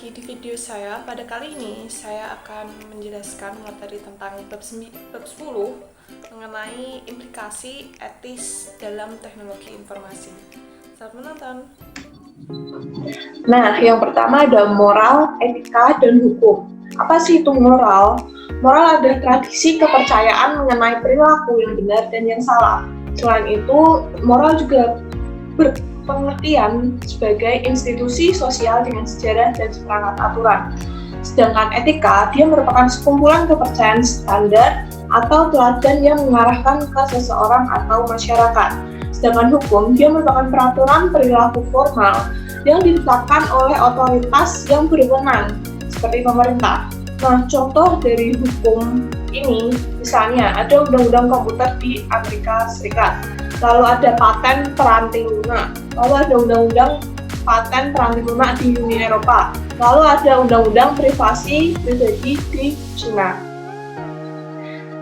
lagi di video saya. Pada kali ini saya akan menjelaskan materi tentang bab 10 mengenai implikasi etis dalam teknologi informasi. Selamat menonton. Nah, yang pertama ada moral, etika, dan hukum. Apa sih itu moral? Moral adalah tradisi kepercayaan mengenai perilaku yang benar dan yang salah. Selain itu, moral juga berpengertian sebagai institusi sosial dengan sejarah dan seperangkat aturan. Sedangkan etika, dia merupakan sekumpulan kepercayaan standar atau teladan yang mengarahkan ke seseorang atau masyarakat. Sedangkan hukum, dia merupakan peraturan perilaku formal yang ditetapkan oleh otoritas yang berwenang, seperti pemerintah. Nah, contoh dari hukum ini, misalnya ada undang-undang komputer di Amerika Serikat, lalu ada paten peranti lunak, lalu ada undang-undang paten peranti lunak di Uni Eropa, lalu ada undang-undang privasi pribadi di China.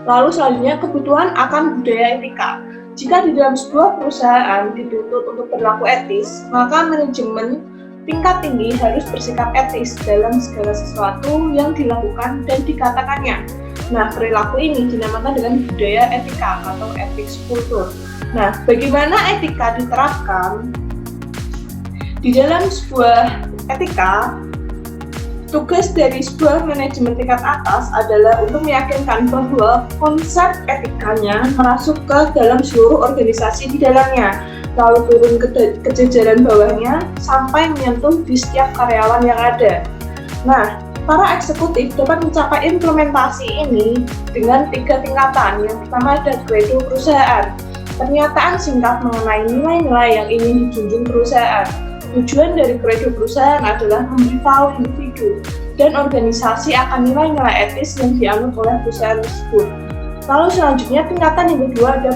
Lalu selanjutnya kebutuhan akan budaya etika. Jika di dalam sebuah perusahaan dituntut untuk berlaku etis, maka manajemen tingkat tinggi harus bersikap etis dalam segala sesuatu yang dilakukan dan dikatakannya. Nah, perilaku ini dinamakan dengan budaya etika atau ethics culture. Nah, bagaimana etika diterapkan? Di dalam sebuah etika, tugas dari sebuah manajemen tingkat atas adalah untuk meyakinkan bahwa konsep etikanya merasuk ke dalam seluruh organisasi di dalamnya, lalu turun ke jajaran bawahnya sampai menyentuh di setiap karyawan yang ada. Nah, para eksekutif dapat mencapai implementasi ini dengan 3 tingkatan. Yang pertama ada credo perusahaan, pernyataan singkat mengenai nilai-nilai yang ingin dijunjung perusahaan. Tujuan dari credo perusahaan adalah memberitahu individu dan organisasi akan nilai-nilai etis yang dianut oleh perusahaan tersebut. Lalu selanjutnya tingkatan yang kedua ada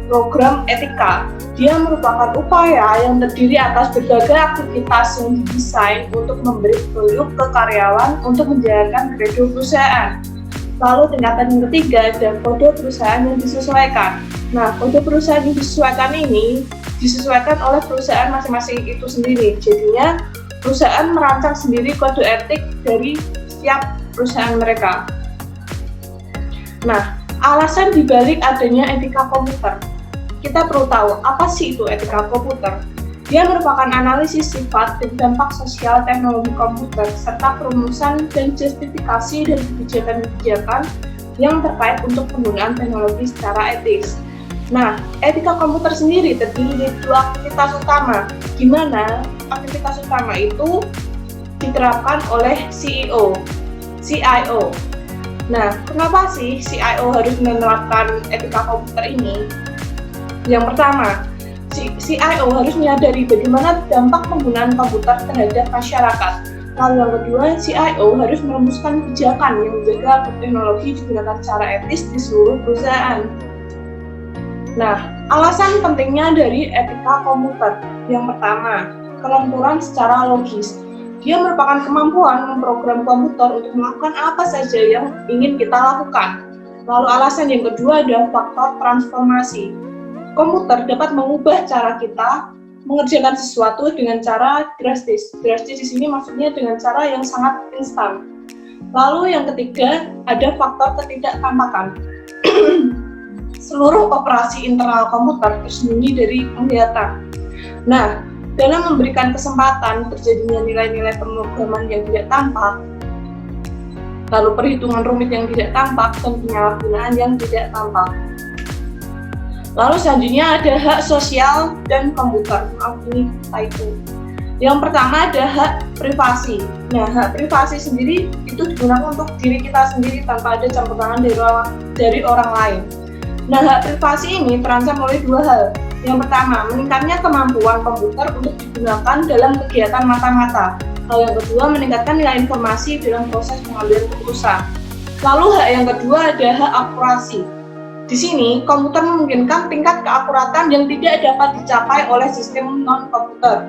program etika. Dia merupakan upaya yang terdiri atas berbagai aktivitas yang didesain untuk memberi petunjuk ke karyawan untuk menjalankan credo perusahaan. Lalu tingkatan yang ketiga ada kode perusahaan yang disesuaikan. Nah, kode perusahaan yang disesuaikan ini disesuaikan oleh perusahaan masing-masing itu sendiri. Jadinya perusahaan merancang sendiri kode etik dari setiap perusahaan mereka. Nah, alasan dibalik adanya etika komputer. Kita perlu tahu apa sih itu etika komputer. Dia merupakan analisis sifat dan dampak sosial teknologi komputer serta perumusan dan justifikasi dari kebijakan-kebijakan yang terkait untuk penggunaan teknologi secara etis. Nah, etika komputer sendiri terdiri dari 2 aktivitas utama, di mana aktivitas utama itu diterapkan oleh CIO. Nah, kenapa sih CIO harus menerapkan etika komputer ini? Yang pertama, CIO harus menyadari bagaimana dampak penggunaan komputer terhadap masyarakat. Lalu yang kedua, CIO harus merumuskan kebijakan yang menjaga agar teknologi digunakan secara etis di seluruh perusahaan. Nah, alasan pentingnya dari etika komputer. Yang pertama, kelenturan secara logis. Dia merupakan kemampuan memprogram komputer untuk melakukan apa saja yang ingin kita lakukan. Lalu alasan yang kedua adalah faktor transformasi. Komputer dapat mengubah cara kita mengerjakan sesuatu dengan cara drastis. Drastis di sini maksudnya dengan cara yang sangat instan. Lalu yang ketiga ada faktor ketidaktampakan. Seluruh operasi internal komputer tersembunyi dari penglihatan. Nah, dalam memberikan kesempatan terjadinya nilai-nilai pemrograman yang tidak tampak, lalu perhitungan rumit yang tidak tampak, dan penyalahgunaan yang tidak tampak. Lalu selanjutnya ada hak sosial dan komputer. Maaf, ini typo. Yang pertama ada hak privasi. Nah, hak privasi sendiri itu digunakan untuk diri kita sendiri tanpa ada campur tangan dari orang lain. Nah, hak privasi ini terancam oleh 2 hal. Yang pertama, meningkatnya kemampuan komputer untuk digunakan dalam kegiatan mata-mata. Lalu yang kedua, meningkatkan nilai informasi dalam proses pengambilan keputusan. Lalu hak yang kedua ada hak akurasi. Di sini, komputer memungkinkan tingkat keakuratan yang tidak dapat dicapai oleh sistem non-komputer.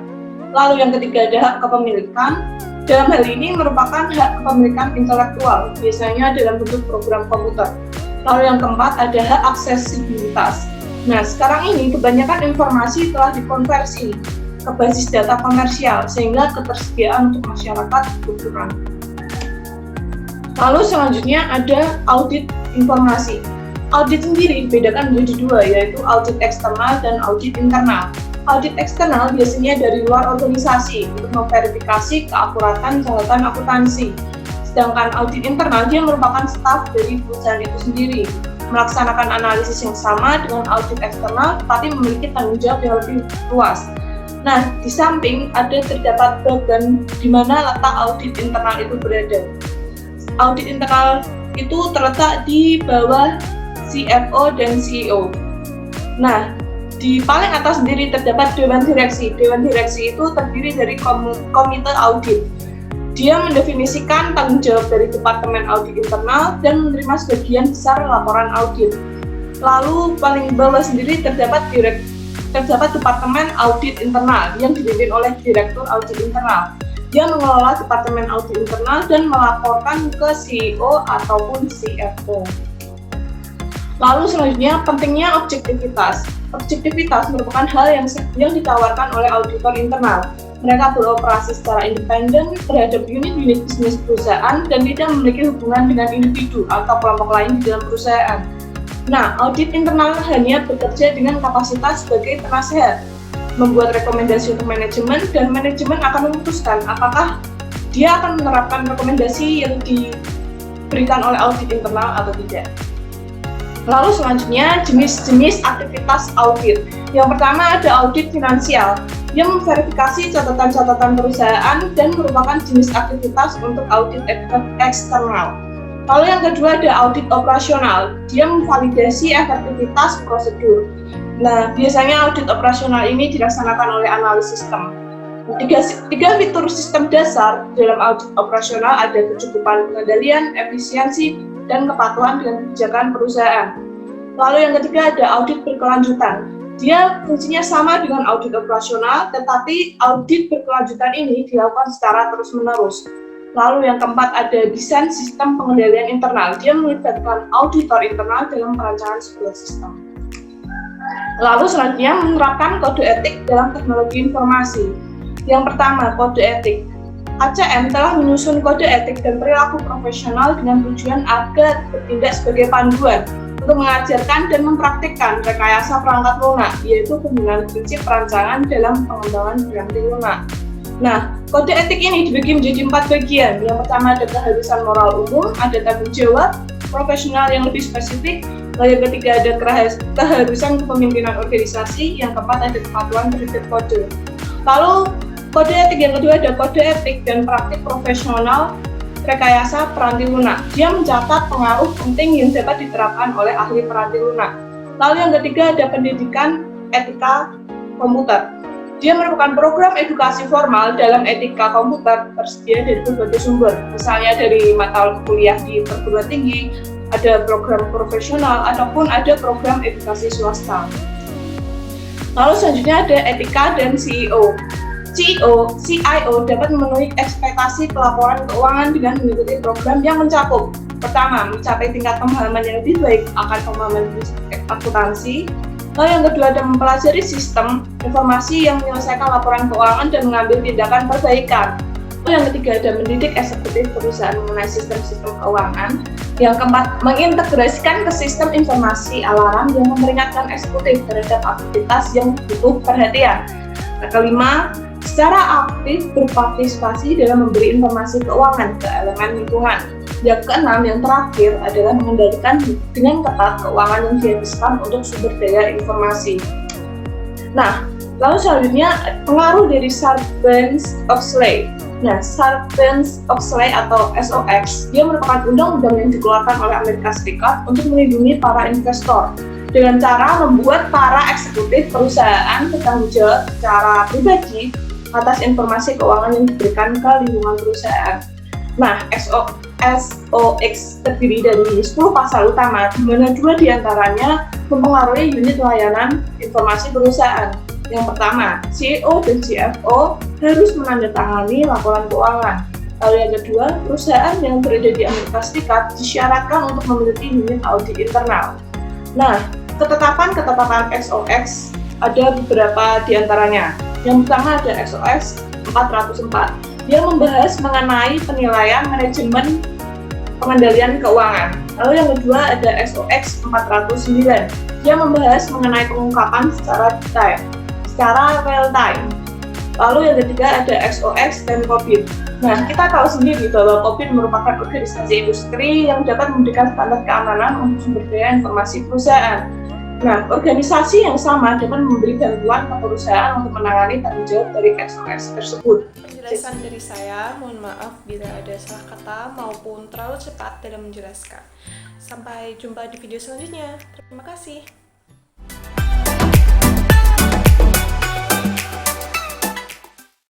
Lalu yang ketiga ada hak kepemilikan. Dalam hal ini merupakan hak kepemilikan intelektual, biasanya dalam bentuk program komputer. Lalu yang keempat ada hak aksesibilitas. Nah, sekarang ini kebanyakan informasi telah dikonversi ke basis data komersial sehingga ketersediaan untuk masyarakat berkurang. Lalu selanjutnya ada audit informasi. Audit sendiri dibedakan menjadi dua, yaitu audit eksternal dan audit internal. Audit eksternal biasanya dari luar organisasi untuk memverifikasi keakuratan catatan akuntansi. Sedangkan audit internal dia merupakan staf dari perusahaan itu sendiri, melaksanakan analisis yang sama dengan audit eksternal, tapi memiliki tanggung jawab yang lebih luas. Nah, di samping terdapat bagian di mana letak audit internal itu berada. Audit internal itu terletak di bawah CFO dan CEO. Nah, di paling atas sendiri terdapat Dewan Direksi. Dewan Direksi itu terdiri dari komite audit. Dia mendefinisikan tanggung jawab dari Departemen Audit Internal dan menerima sebagian besar laporan audit. Lalu paling bawah sendiri terdapat Departemen Audit Internal yang dipimpin oleh Direktur Audit Internal. Dia mengelola Departemen Audit Internal dan melaporkan ke CEO ataupun CFO. Lalu selanjutnya pentingnya objektivitas. Objektivitas merupakan hal yang ditawarkan oleh auditor internal. Mereka beroperasi secara independen terhadap unit-unit bisnis perusahaan dan tidak memiliki hubungan dengan individu atau kelompok lain di dalam perusahaan. Nah, audit internal hanya bekerja dengan kapasitas sebagai penasehat, membuat rekomendasi untuk manajemen, dan manajemen akan memutuskan apakah dia akan menerapkan rekomendasi yang diberikan oleh audit internal atau tidak. Lalu selanjutnya jenis-jenis aktivitas audit. Yang pertama ada audit finansial yang memverifikasi catatan-catatan perusahaan dan merupakan jenis aktivitas untuk audit eksternal. Lalu yang kedua ada audit operasional, dia memvalidasi efektivitas prosedur. Nah, biasanya audit operasional ini dilaksanakan oleh analis sistem. Tiga fitur sistem dasar dalam audit operasional ada kecukupan pengendalian, efisiensi, dan kepatuhan dengan kebijakan perusahaan. Lalu yang ketiga ada audit berkelanjutan. Dia fungsinya sama dengan audit operasional, tetapi audit berkelanjutan ini dilakukan secara terus-menerus. Lalu yang keempat ada desain sistem pengendalian internal. Dia melibatkan auditor internal dalam perancangan sebuah sistem. Lalu selanjutnya menerapkan kode etik dalam teknologi informasi. Yang pertama, kode etik. ACM telah menyusun kode etik dan perilaku profesional dengan tujuan agar bertindak sebagai panduan untuk mengajarkan dan mempraktikkan rekayasa perangkat lunak, yaitu penggunaan prinsip perancangan dalam pengembangan berganti lunak. Nah, kode etik ini dibagi menjadi 4 bagian. Yang pertama ada keharusan moral umum, ada tanggung jawab profesional yang lebih spesifik. Lalu yang ketiga ada keharusan kepemimpinan organisasi. Yang keempat ada kepatuhan terhadap kode. Lalu kode etik yang kedua ada kode etik dan praktik profesional rekayasa peranti lunak. Dia mencatat pengaruh penting yang dapat diterapkan oleh ahli peranti lunak. Lalu yang ketiga ada pendidikan etika komputer. Dia merupakan program edukasi formal dalam etika komputer tersedia dari berbagai sumber. Misalnya dari mata kuliah di perguruan tinggi, ada program profesional, ataupun ada program edukasi swasta. Lalu selanjutnya ada etika dan CIO dapat memenuhi ekspektasi pelaporan keuangan dengan mengikuti program yang mencakup pertama, mencapai tingkat pemahaman yang lebih baik akan pemahaman akuntansi. Lalu yang kedua ada mempelajari sistem informasi yang menyelesaikan laporan keuangan dan mengambil tindakan perbaikan. Lalu yang ketiga ada mendidik eksekutif perusahaan mengenai sistem-sistem keuangan. Yang keempat, mengintegrasikan ke sistem informasi alarm yang memperingatkan eksekutif terhadap aktivitas yang butuh perhatian. Yang kelima, secara aktif berpartisipasi dalam memberi informasi keuangan ke elemen lingkungan. Yang keenam, yang terakhir adalah mengendalikan dengan ketat keuangan yang dihabiskan untuk sumber daya informasi. Nah, lalu selanjutnya pengaruh dari Sarbanes-Oxley. Nah, Sarbanes-Oxley atau SOX, dia merupakan undang-undang yang dikeluarkan oleh Amerika Serikat untuk melindungi para investor dengan cara membuat para eksekutif perusahaan bertanggung jawab secara pribadi atas informasi keuangan yang diberikan ke lingkungan perusahaan. Nah, SOX terdiri dari 10 pasal utama, di mana 2 diantaranya mempengaruhi unit layanan informasi perusahaan. Yang pertama, CEO dan CFO harus menandatangani laporan keuangan. Lalu yang kedua, perusahaan yang berada di Amerika Serikat disyaratkan untuk memiliki unit audit internal. Nah, ketetapan SOX ada beberapa diantaranya. Yang pertama ada SOX 404. Dia membahas mengenai penilaian manajemen pengendalian keuangan. Lalu yang kedua ada SOX 409. Dia membahas mengenai pengungkapan secara detail, secara real time. Lalu yang ketiga ada SOX dan COVID. Nah, kita tahu sendiri bahwa COVID merupakan organisasi industri yang dapat memberikan standar keamanan untuk sumber daya informasi perusahaan. Nah, organisasi yang sama dapat memberi bantuan ke perusahaan untuk menangani tanggung jawab dari SOX tersebut. Penjelasan dari saya, mohon maaf bila ada salah kata maupun terlalu cepat dalam menjelaskan. Sampai jumpa di video selanjutnya. Terima kasih.